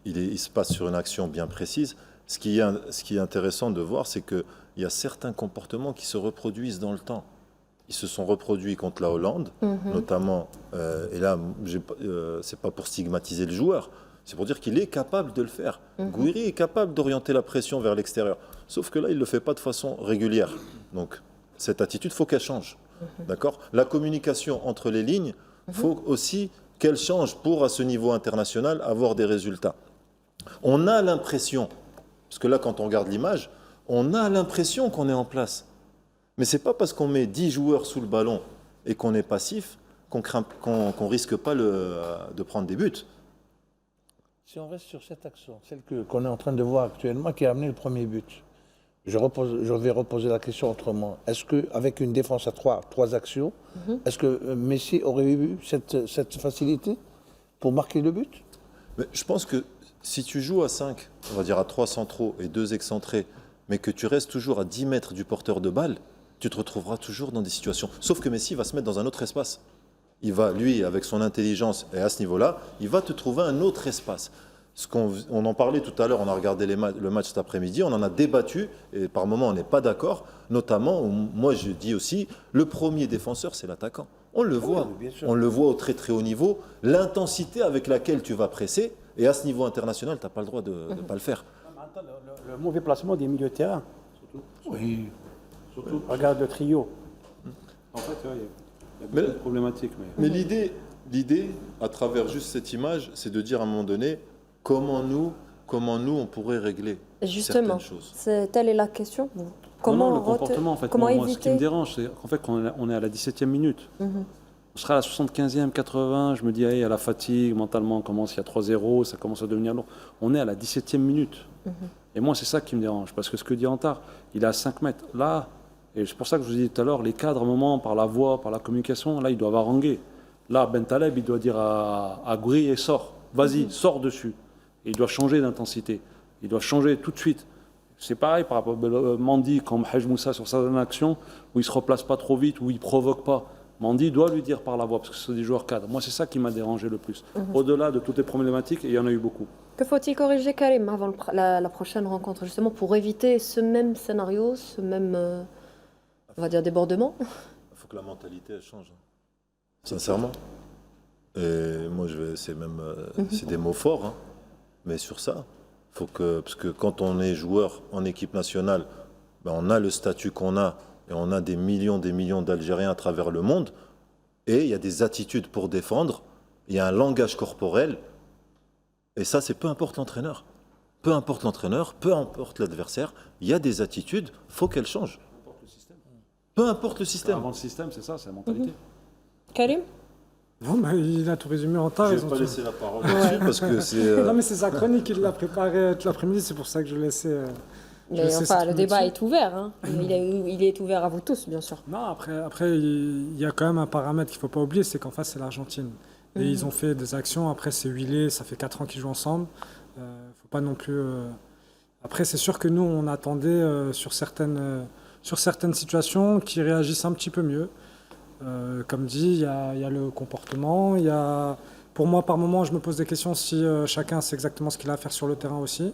il se passe sur une action bien précise. Ce qui est intéressant de voir, c'est qu'il y a certains comportements qui se reproduisent dans le temps. Ils se sont reproduits contre la Hollande, notamment, et là, c'est pas pour stigmatiser le joueur, c'est pour dire qu'il est capable de le faire. Gouiri est capable d'orienter la pression vers l'extérieur. Sauf que là, il ne le fait pas de façon régulière. Donc, cette attitude, il faut qu'elle change. D'accord ? La communication entre les lignes, il faut aussi qu'elle change pour, à ce niveau international, avoir des résultats. On a l'impression, parce que là, quand on regarde l'image, on a l'impression qu'on est en place. Mais ce n'est pas parce qu'on met 10 joueurs sous le ballon et qu'on est passif qu'on ne risque pas de prendre des buts. Si on reste sur cette action, celle qu'on est en train de voir actuellement, qui a amené le premier but, je vais reposer la question autrement. Est-ce qu'avec une défense à trois actions, est-ce que Messi aurait eu cette facilité pour marquer le but? Mais je pense que si tu joues à 5, on va dire à 3 centraux et 2 excentrés, mais que tu restes toujours à 10 mètres du porteur de balle, tu te retrouveras toujours dans des situations. Sauf que Messi va se mettre dans un autre espace. Il va, lui, avec son intelligence, et à ce niveau-là, il va te trouver un autre espace. On en parlait tout à l'heure, on a regardé le match cet après-midi, on en a débattu, et par moments on n'est pas d'accord, notamment, moi je dis aussi, le premier défenseur c'est l'attaquant. On le voit, on le voit au très très haut niveau, l'intensité avec laquelle tu vas presser, et à ce niveau international, tu n'as pas le droit de ne pas le faire. Le mauvais placement des milieux de terrain. Oui. Surtout. Regarde le trio. En fait, il y a beaucoup de problématiques. Mais l'idée, à travers juste cette image, c'est de dire à un moment donné, comment nous on pourrait régler certaines choses. Telle est la question. Comment le comportement, en fait. Comment moi, éviter? ce qui me dérange, c'est qu'en fait, quand on est à la 17e minute, on sera à la 75e, 80, je me dis, hey, à la fatigue, mentalement, on commence, il y a 3-0, ça commence à devenir long. On est à la 17e minute. Et moi, c'est ça qui me dérange, parce que ce que dit Antar, il est à 5 mètres. Là, et c'est pour ça que je vous ai dit tout à l'heure, les cadres, à un moment, par la voix, par la communication, là, ils doivent haranguer. Là, Bentaleb, il doit dire à Gouiri, sors, vas-y, sors dessus. Et il doit changer d'intensité. Il doit changer tout de suite. C'est pareil par rapport à Mandi, comme Haj Moussa sur certaines actions, où il ne se replace pas trop vite, où il ne provoque pas. Mandi doit lui dire par la voix, parce que c'est des joueurs cadres. Moi, c'est ça qui m'a dérangé le plus. Au-delà de toutes les problématiques, et il y en a eu beaucoup. Que faut-il corriger, Karim, avant la prochaine rencontre, justement, pour éviter ce même scénario, ce même, on va dire, débordement? Il faut que la mentalité elle change. Sincèrement. Et moi, c'est des mots forts, hein. Mais sur ça, parce que quand on est joueur en équipe nationale, ben on a le statut qu'on a, et on a des millions d'Algériens à travers le monde, et il y a des attitudes pour défendre, il y a un langage corporel, et ça, c'est peu importe l'entraîneur. Peu importe l'entraîneur, peu importe l'adversaire, il y a des attitudes, il faut qu'elles changent. Peu importe le système. Avant le système, c'est ça, c'est la mentalité. Karim? Non, mais il a tout résumé en temps. Je ne vais pas laisser la parole là-dessus parce que c'est... Non, mais c'est sa chronique, il l'a préparée toute l'après-midi, c'est pour ça que je laissais... Mais enfin, le débat est ouvert. Hein. Il est ouvert à vous tous, bien sûr. Non, après il y a quand même un paramètre qu'il ne faut pas oublier, c'est qu'en face, c'est l'Argentine. Et ils ont fait des actions, après c'est huilé, ça fait 4 ans qu'ils jouent ensemble. Faut pas non plus... Après, c'est sûr que nous, on attendait sur certaines situations qu'ils réagissent un petit peu mieux. Comme dit, il y a le comportement, pour moi, par moment, je me pose des questions si chacun sait exactement ce qu'il a à faire sur le terrain aussi.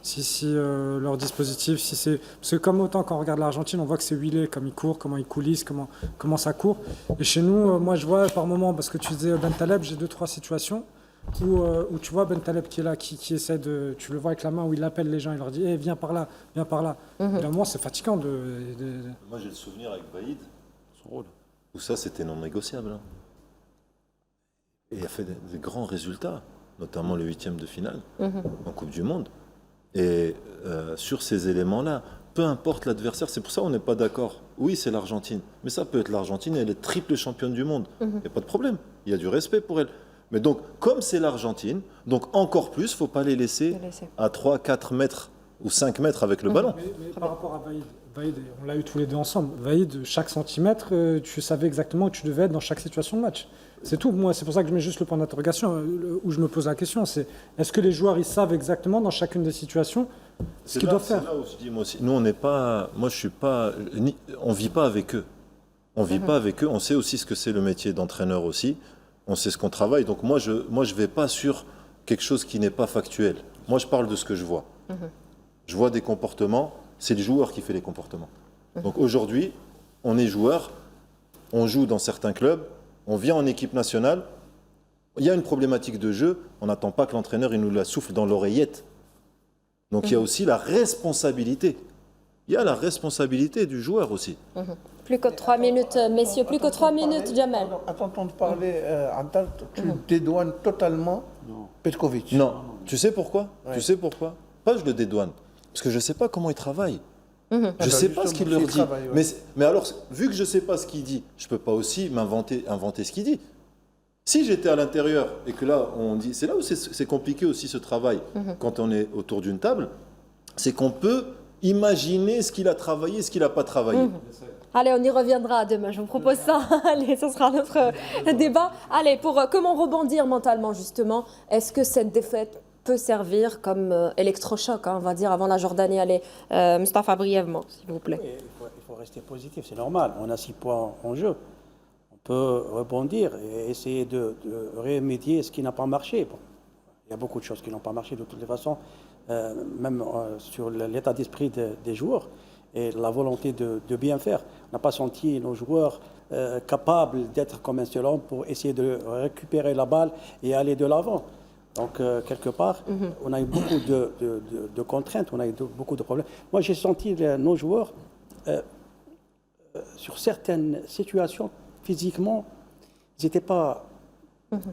Si leur dispositif, si c'est... Parce que comme autant quand on regarde l'Argentine, on voit que c'est huilé, comme ils courent, comment ils coulissent, comment ça court. Et chez nous, moi je vois par moment, parce que tu disais Bentaleb, j'ai 2-3 situations où tu vois Bentaleb qui est là, qui essaie de... Tu le vois avec la main où il appelle les gens, il leur dit hey, viens par là, viens par là. Et à un moment, c'est fatigant de... Moi j'ai le souvenir avec Baïd, son rôle, où ça c'était non négociable. Hein. Et il a fait des grands résultats, notamment le 8e de finale en Coupe du Monde. Et sur ces éléments-là, peu importe l'adversaire, c'est pour ça qu'on n'est pas d'accord. Oui, c'est l'Argentine, mais ça peut être l'Argentine, elle est triple championne du monde. Il n'y a pas de problème, il y a du respect pour elle. Mais donc, comme c'est l'Argentine, donc encore plus, il ne faut pas les laisser à 3, 4 mètres ou 5 mètres avec le ballon. Mais par rapport à Vaïd, on l'a eu tous les deux ensemble. Vaïd, chaque centimètre, tu savais exactement où tu devais être dans chaque situation de match. C'est tout. Moi, c'est pour ça que je mets juste le point d'interrogation où je me pose la question. C'est est-ce que les joueurs ils savent exactement dans chacune des situations ce qu'ils doivent faire? C'est là où je dis moi aussi. Nous, on n'est pas. Moi, je suis pas. On vit pas avec eux. On vit pas avec eux. On sait aussi ce que c'est le métier d'entraîneur aussi. On sait ce qu'on travaille. Donc moi, je vais pas sur quelque chose qui n'est pas factuel. Moi, je parle de ce que je vois. Je vois des comportements. C'est le joueur qui fait les comportements. Donc aujourd'hui, on est joueur. On joue dans certains clubs. On vient en équipe nationale. Il y a une problématique de jeu. On n'attend pas que l'entraîneur il nous la souffle dans l'oreillette. Donc il y a aussi la responsabilité. Il y a la responsabilité du joueur aussi. Plus que 3 minutes, messieurs, plus que 3 minutes, Jamel. Attends de parler, Antal, tu dédouanes totalement Petkovic. Non. Tu sais pourquoi? Ouais. Tu sais pourquoi? Pas je le dédouane. Parce que je ne sais pas comment il travaille. Je ne sais pas ce qu'il leur dit. Mais alors, vu que je ne sais pas ce qu'il dit, je ne peux pas aussi inventer ce qu'il dit. Si j'étais à l'intérieur et que là, on dit... C'est là où c'est compliqué aussi ce travail, quand on est autour d'une table, c'est qu'on peut imaginer ce qu'il a travaillé, ce qu'il n'a pas travaillé. Allez, on y reviendra demain, je vous propose ça. Allez, ce sera notre débat. Allez, pour comment rebondir mentalement, justement, est-ce que cette défaite peut servir comme électrochoc, on va dire, avant la Jordanie? Allez, Mustapha, brièvement, s'il vous plaît. Oui, il faut rester positif, c'est normal. On a 6 points en jeu. On peut rebondir et essayer de remédier ce qui n'a pas marché. Bon, il y a beaucoup de choses qui n'ont pas marché de toutes les façons, même sur l'état d'esprit des joueurs et la volonté de bien faire. On n'a pas senti nos joueurs capables d'être comme un seul homme pour essayer de récupérer la balle et aller de l'avant. Donc, quelque part, on a eu beaucoup de contraintes, on a eu beaucoup de problèmes. Moi, j'ai senti nos joueurs, sur certaines situations, physiquement, ils n'étaient pas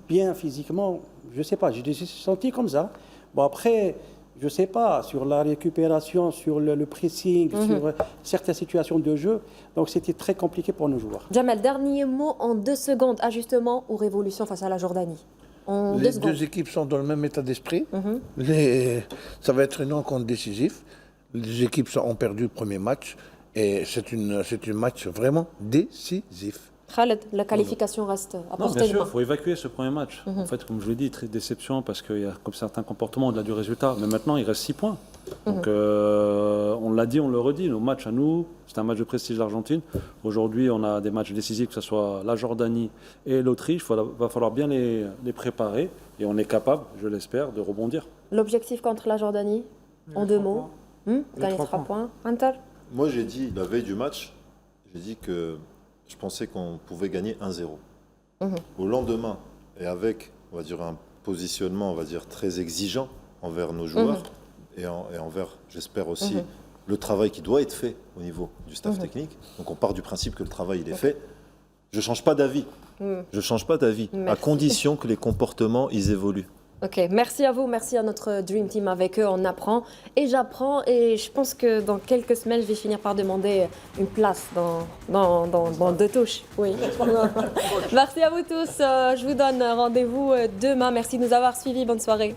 bien physiquement. Je ne sais pas, j'ai senti comme ça. Bon, après, je ne sais pas, sur la récupération, sur le pressing, sur certaines situations de jeu. Donc, c'était très compliqué pour nos joueurs. Jamel, dernier mot en 2 secondes. Ajustement ou révolution face à la Jordanie? Les deux équipes sont dans le même état d'esprit. Ça va être une rencontre décisive. Les équipes ont perdu le premier match et c'est un match vraiment décisif. Khaled, la qualification reste à portée de main. Bien sûr, il faut évacuer ce premier match. En fait, comme je l'ai dit, très déception parce qu'il y a comme certains comportements au-delà du résultat. Mais maintenant, il reste 6 points. Donc, on l'a dit, on le redit. Nos matchs à nous, c'est un match de prestige d'Argentine. Aujourd'hui, on a des matchs décisifs, que ce soit la Jordanie et l'Autriche. Il va falloir bien les préparer. Et on est capable, je l'espère, de rebondir. L'objectif contre la Jordanie, en 2 mots, gagner 3 points. Antal? Moi, j'ai dit, la veille du match, j'ai dit que je pensais qu'on pouvait gagner 1-0. Au lendemain, et avec, on va dire, un positionnement, on va dire, très exigeant envers nos joueurs et envers, j'espère aussi, le travail qui doit être fait au niveau du staff technique. Donc, on part du principe que le travail, il est fait. Je ne change pas d'avis. Je ne change pas d'avis, à condition que les comportements, ils évoluent. Ok, merci à vous, merci à notre Dream Team. Avec eux, on apprend et j'apprends. Et je pense que dans quelques semaines, je vais finir par demander une place dans 2 touches. Oui. Merci à vous tous. Je vous donne rendez-vous demain. Merci de nous avoir suivis. Bonne soirée.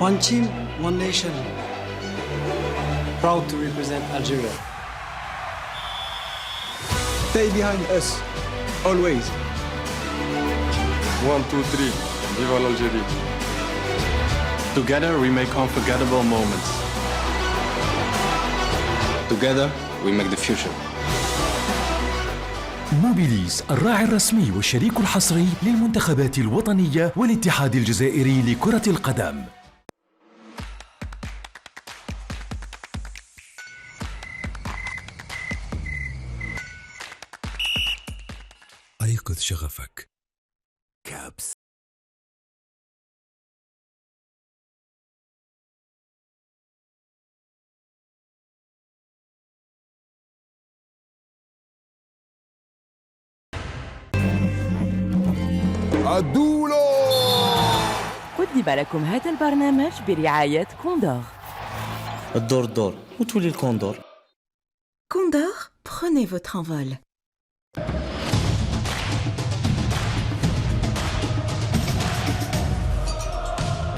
One team, one nation. Proud to represent Algeria. Stay behind us, always. 1, 2, 3. Viva l'Algérie. Together we make unforgettable moments. Together, we make the future. موبيليز الراعي الرسمي والشريك الحصري للمنتخبات الوطنية والاتحاد الجزائري لكرة القدم. أيقظ شغفك. كابس. Adoulo! Coup قدم لكم هذا البرنامج برعاية كوندور. الدور دور وتولي الكوندور. كوندور, prenez votre envol.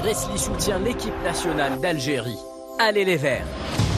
Resli soutient l'équipe nationale d'Algérie. Allez les Verts!